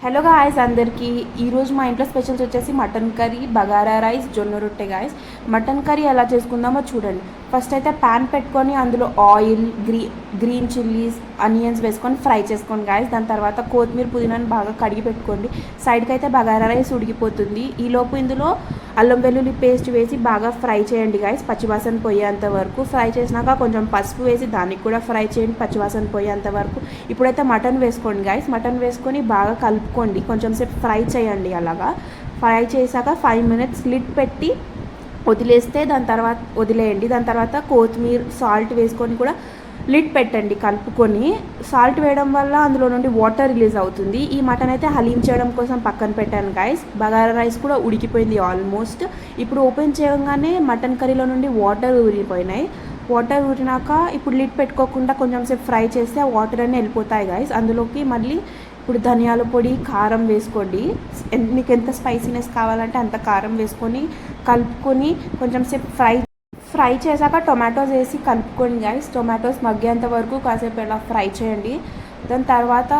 Hello guys అందరికీ ఈరోజు మా ఇంట్లో స్పెషల్స్ వచ్చేసి మటన్ కర్రీ, బగారా రైస్, జొన్న రొట్టె గాయస్. మటన్ కర్రీ ఎలా చేసుకుందామో చూడండి. ఫస్ట్ అయితే ప్యాన్ పెట్టుకొని అందులో ఆయిల్, గ్రీన్ చిల్లీస్, ఆనియన్స్ వేసుకొని ఫ్రై చేసుకోండి గాయస్. దాని తర్వాత కొత్తిమీర, పుదీనాను బాగా కడిగి పెట్టుకోండి. సైడ్కి అయితే బగారా రైస్ ఉడికిపోతుంది. ఈలోపు ఇందులో అల్లం వెల్లుల్లి పేస్ట్ వేసి బాగా ఫ్రై చేయండి గాయస్, పచ్చివాసన పోయేంత వరకు. ఫ్రై చేసినాక కొంచెం పసుపు వేసి దానికి కూడా ఫ్రై చేయండి, పచ్చివాసన పోయేంత వరకు. ఇప్పుడైతే మటన్ వేసుకోండి గాయస్. మటన్ వేసుకొని బాగా కలుపుకోండి, కొంచెం సేపు ఫ్రై చేయండి. అలాగా ఫ్రై చేశాక 5 minutes లిడ్ పెట్టి వదిలేస్తే వదిలేయండి. దాని తర్వాత కొత్తిమీర, సాల్ట్ వేసుకొని కూడా లిడ్ పెట్టండి కలుపుకొని. సాల్ట్ వేయడం వల్ల అందులో నుండి వాటర్ రిలీజ్ అవుతుంది. ఈ మటన్ అయితే హలీం చేయడం కోసం పక్కన పెట్టాను గాయస్. బగారా రైస్ కూడా ఉడికిపోయింది ఆల్మోస్ట్. ఇప్పుడు ఓపెన్ చేయగానే మటన్ కర్రీలో నుండి వాటర్ ఊరిపోయినాయి. వాటర్ ఊరినాక ఇప్పుడు లిడ్ పెట్టుకోకుండా కొంచెం సేపు ఫ్రై చేస్తే ఆ వాటర్ అన్నీ వెళ్ళిపోతాయి గాయస్. అందులోకి మళ్ళీ ఇప్పుడు ధనియాల పొడి, కారం వేసుకోండి. మీకు ఎంత స్పైసీనెస్ కావాలంటే అంత కారం వేసుకొని కలుపుకొని కొంచెం సేపు ఫ్రై చేశాక టొమాటోస్ వేసి కలుపుకోండి గాయస్. టొమాటోస్ మగ్గేంత వరకు కాసేపు ఇలా ఫ్రై చేయండి. దాని తర్వాత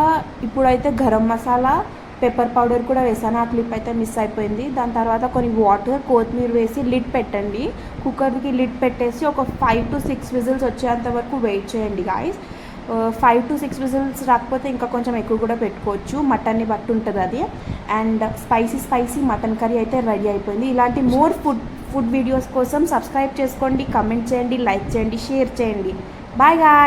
ఇప్పుడైతే గరం మసాలా, పెప్పర్ పౌడర్ కూడా వేసాను. ఆ క్లిప్ అయితే మిస్ అయిపోయింది. దాని తర్వాత కొన్ని వాటర్, కొత్తిమీర వేసి లిడ్ పెట్టండి. కుక్కర్కి లిడ్ పెట్టేసి ఒక 5 to 6 విజిల్స్ వచ్చేంత వరకు వెయిట్ చేయండి గాయస్. 5 to 6 విజిల్స్ రాకపోతే ఇంకా కొంచెం ఎక్కువ కూడా పెట్టుకోవచ్చు, మటన్ని బట్టి ఉంటుంది అది. అండ్ స్పైసీ మటన్ కర్రీ అయితే రెడీ అయిపోయింది. ఇలాంటి మోర్ ఫుడ్ వీడియోస్ కోసం సబ్స్క్రైబ్ చేసుకోండి, కమెంట్ చేయండి, లైక్ చేయండి, షేర్ చేయండి. Bye guy.